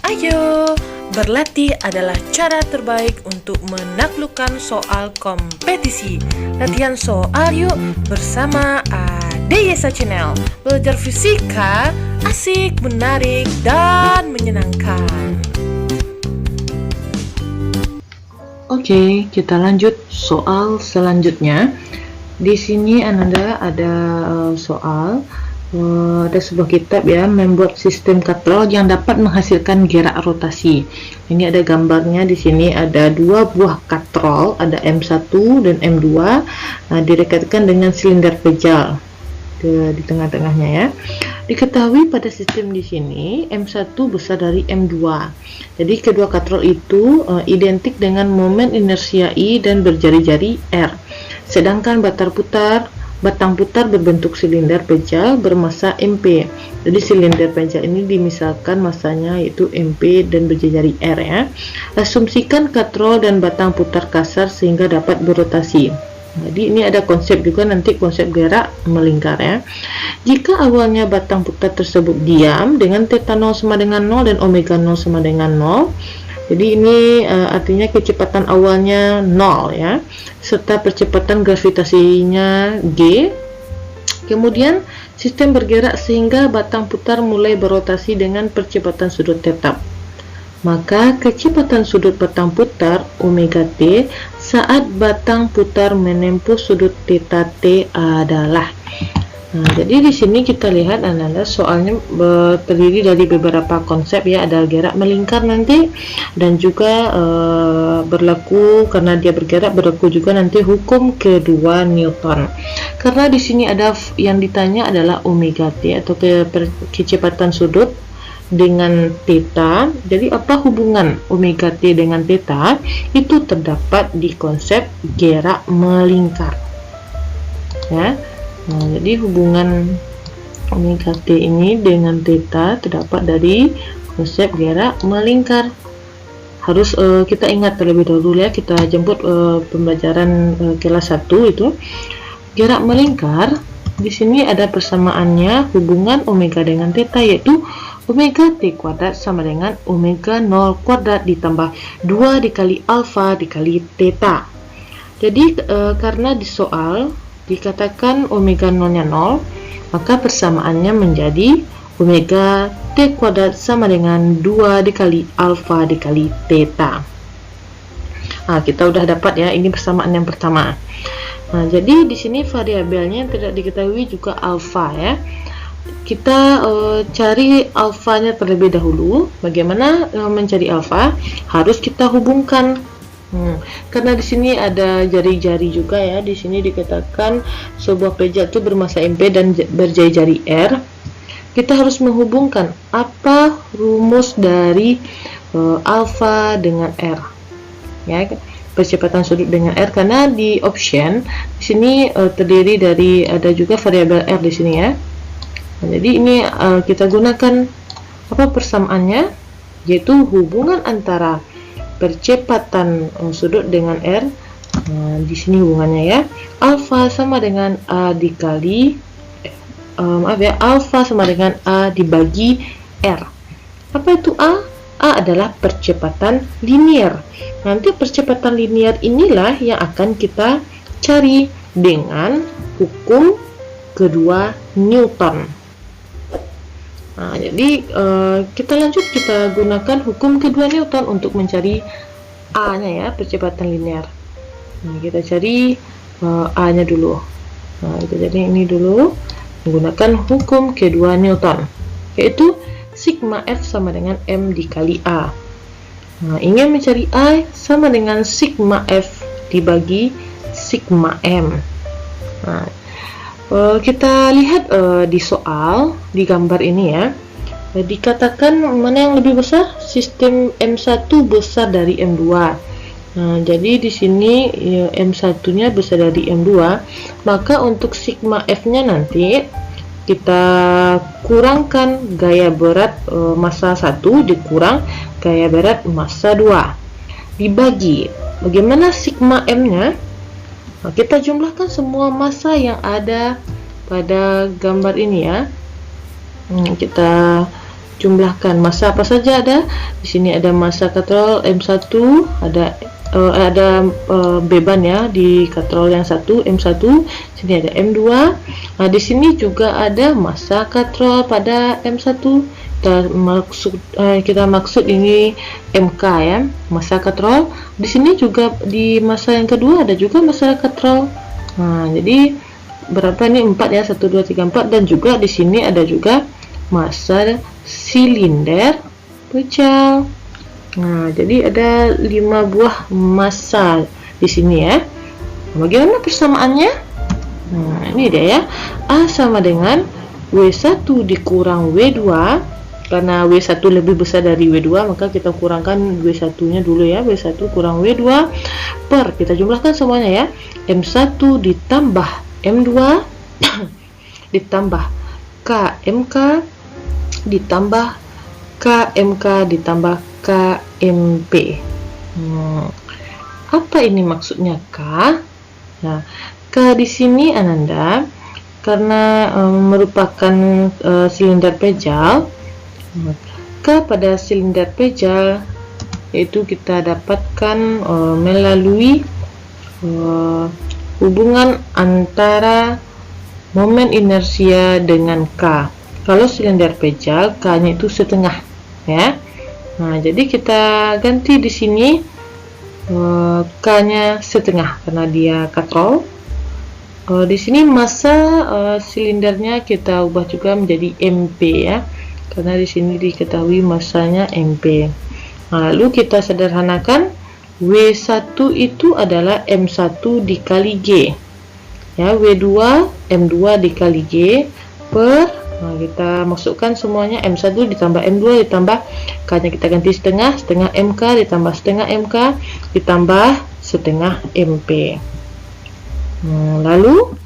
Ayo, berlatih adalah cara terbaik untuk menaklukkan soal kompetisi. Latihan soal yuk bersama Adeyesa Channel. Belajar fisika asik, menarik, dan menyenangkan. Oke, kita lanjut soal selanjutnya. Di sini Ananda ada soal. Ada sebuah kitab ya, membuat sistem katrol yang dapat menghasilkan gerak rotasi. Ini ada gambarnya. Di sini ada dua buah katrol, ada M1 dan M2, direkatkan dengan silinder pejal di tengah-tengahnya ya. Diketahui pada sistem di sini M1 besar dari M2. Jadi kedua katrol itu identik dengan momen inersia I dan berjari-jari R. Sedangkan batang putar berbentuk silinder pejal bermassa MP. Jadi silinder pejal ini dimisalkan masanya yaitu MP dan berjari R ya. Asumsikan katrol dan batang putar kasar sehingga dapat berotasi. Jadi ini ada konsep juga nanti, konsep gerak melingkar ya. Jika awalnya batang putar tersebut diam dengan theta 0 sama dengan 0 dan omega 0 sama dengan 0. Jadi ini artinya kecepatan awalnya 0 ya, serta percepatan gravitasinya G. Kemudian sistem bergerak sehingga batang putar mulai berotasi dengan percepatan sudut tetap. Maka kecepatan sudut batang putar omega T saat batang putar menempuh sudut theta T adalah. Jadi di sini kita lihat Ananda soalnya terdiri dari beberapa konsep ya, ada gerak melingkar nanti, dan juga berlaku karena dia bergerak berlaku juga nanti hukum kedua Newton. Karena di sini ada yang ditanya adalah omega T atau kecepatan sudut dengan theta. Jadi apa hubungan omega T dengan theta? Itu terdapat di konsep gerak melingkar. Ya. Jadi hubungan omega T ini dengan theta terdapat dari konsep gerak melingkar. Harus kita ingat terlebih dahulu ya, kita jemput pembelajaran kelas 1 itu. Gerak melingkar di sini ada persamaannya hubungan omega dengan theta, yaitu omega T kuadrat sama dengan omega 0 kuadrat ditambah 2 dikali alfa dikali theta. Jadi karena di soal dikatakan omega 0-nya 0, maka persamaannya menjadi omega T kuadrat sama dengan 2 dikali alfa dikali theta. Kita udah dapat ya, ini persamaan yang pertama. Jadi di sini variabelnya yang tidak diketahui juga alfa ya. Kita cari alfanya terlebih dahulu. Bagaimana mencari alfa? Harus kita hubungkan. Karena di sini ada jari-jari juga ya. Di sini dikatakan sebuah pejal itu bermassa MP dan berjari-jari R. Kita harus menghubungkan apa rumus dari alfa dengan R. Ya, percepatan sudut dengan R, karena di option di sini terdiri dari ada juga variabel R di sini ya. Jadi ini kita gunakan apa persamaannya, yaitu hubungan antara percepatan sudut dengan R. Di sini hubungannya ya, alfa sama dengan A dikali alfa sama dengan A dibagi R. Apa itu A? A adalah percepatan linier. Nanti percepatan linier inilah yang akan kita cari dengan hukum kedua Newton. Jadi kita lanjut, kita gunakan hukum kedua Newton untuk mencari A-nya ya, percepatan linear. Kita cari A-nya dulu. Jadi ini dulu menggunakan hukum kedua Newton, yaitu sigma F sama dengan M dikali A. Ingin mencari A sama dengan sigma F dibagi sigma M. Kita lihat di soal di gambar ini ya, dikatakan mana yang lebih besar, sistem M1 besar dari M2. Jadi di sini ya, M1-nya besar dari M2, maka untuk sigma F-nya nanti kita kurangkan gaya berat massa 1 dikurang gaya berat massa 2 dibagi. Bagaimana sigma M-nya? Kita jumlahkan semua massa yang ada pada gambar ini ya. Kita jumlahkan. Massa apa saja ada? Di sini ada massa katrol M1, ada beban ya di katrol yang satu M1, sini ada M2. Nah, di sini juga ada massa katrol pada M1. Kita maksud ini MK ya, massa katrol. Di sini juga di massa yang kedua ada juga massa katrol. Nah, jadi berapa ini? 4 ya, 1 2 3 4, dan juga di sini ada juga massa silinder pecah. Nah, jadi ada 5 buah massa di sini ya. Bagaimana persamaannya? Nah, ini dia ya. A sama dengan W1 dikurang W2. Karena W1 lebih besar dari W2, maka kita kurangkan W1 nya dulu ya. W1 kurang W2 per, kita jumlahkan semuanya ya, M1 ditambah M2 ditambah KMK ditambah KMK ditambah KMP. Apa ini maksudnya K? Nah, K di sini Ananda karena merupakan silinder pejal. K pada silinder pejal yaitu kita dapatkan melalui hubungan antara momen inersia dengan K. Kalau silinder pejal, K-nya itu setengah ya. Nah, jadi kita ganti di sini K-nya setengah karena dia katrol. Di sini massa silindernya kita ubah juga menjadi MP ya. Karena di sini diketahui massanya MP. Nah, lalu kita sederhanakan, W1 itu adalah M1 dikali G. Ya, W2 M2 dikali G per, nah, kita masukkan semuanya, M1 ditambah M2 ditambah K-nya kita ganti setengah, setengah MK ditambah setengah MK ditambah setengah MP. Lalu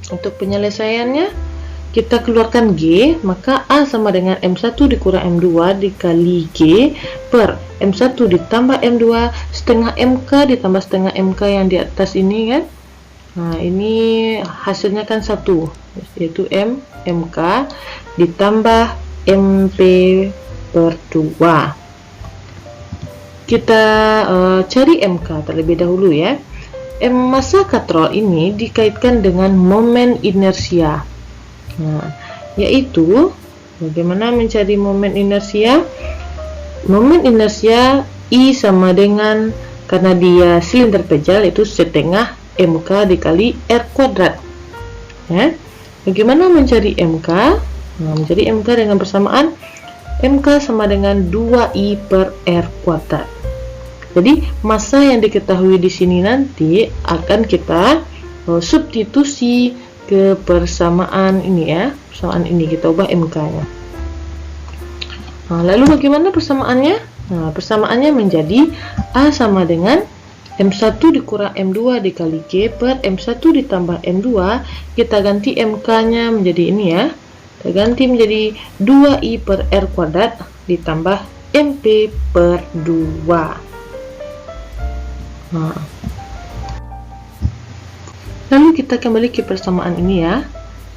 untuk penyelesaiannya kita keluarkan G, maka A sama dengan M1 dikurang M2 dikali G per M1 ditambah M2 setengah MK ditambah setengah MK yang di atas ini kan. Nah, ini hasilnya kan 1, yaitu MK ditambah MP per 2. Kita cari MK terlebih dahulu ya. Massa katrol ini dikaitkan dengan momen inersia. Nah, yaitu bagaimana mencari momen inersia? Momen inersia I sama dengan, karena dia silinder pejal, itu setengah MK dikali R kuadrat ya. Bagaimana mencari MK? Nah, mencari MK dengan persamaan MK sama dengan 2I per R kuadrat. Jadi massa yang diketahui di sini nanti akan kita substitusi ke persamaan ini ya. Persamaan ini kita ubah MK-nya. Nah, lalu bagaimana persamaannya? Nah, persamaannya menjadi A sama dengan M1 dikurang M2 dikali G per M1 ditambah M2. Kita ganti MK-nya menjadi ini ya. Kita ganti menjadi 2I per R kuadrat ditambah MP per 2. Nah, lalu kita kembali ke persamaan ini ya.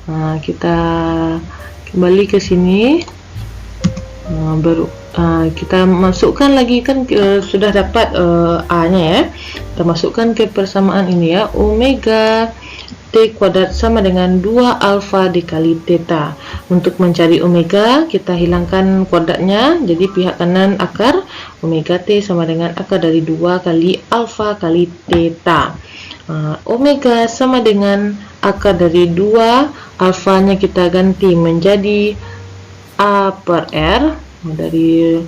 Nah, kita kembali ke sini. Nah, baru kita masukkan lagi kan sudah dapat A-nya ya. Kita masukkan ke persamaan ini ya. Omega T kuadrat sama dengan 2 alfa dikali theta. Untuk mencari omega, kita hilangkan kuadratnya. Jadi pihak kanan akar, omega T sama dengan akar dari 2 kali alfa kali theta. Omega sama dengan akar dari 2, alfanya kita ganti menjadi A per R dari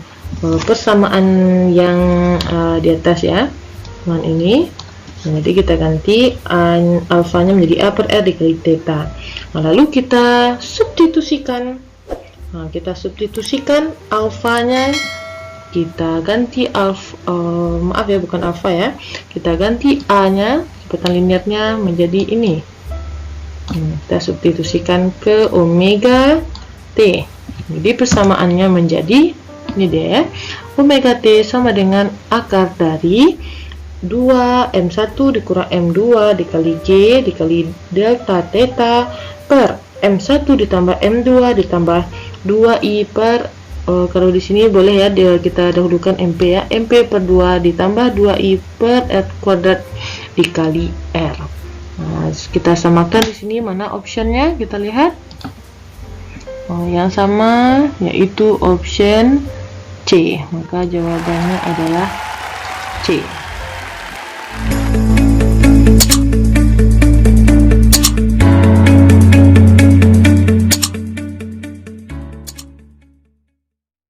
persamaan yang di atas ya, teman ini. Jadi kita ganti alfanya menjadi A per R dikali theta. Nah, lalu kita substitusikan. Nah, kita substitusikan alfanya, kita ganti maaf ya, bukan alfa ya. Kita ganti A-nya, cepatan linearnya menjadi ini. Kita substitusikan ke omega T. Jadi persamaannya menjadi ini dia ya. Omega T sama dengan akar dari 2 M1 dikurang M2 dikali G dikali delta theta per M1 ditambah M2 ditambah 2I per kalau di sini boleh ya kita dahulukan MP ya, MP per 2 ditambah 2i per R kuadrat dikali R. Nah, kita samakan di sini mana optionnya, kita lihat. Yang sama yaitu option C, maka jawabannya adalah C.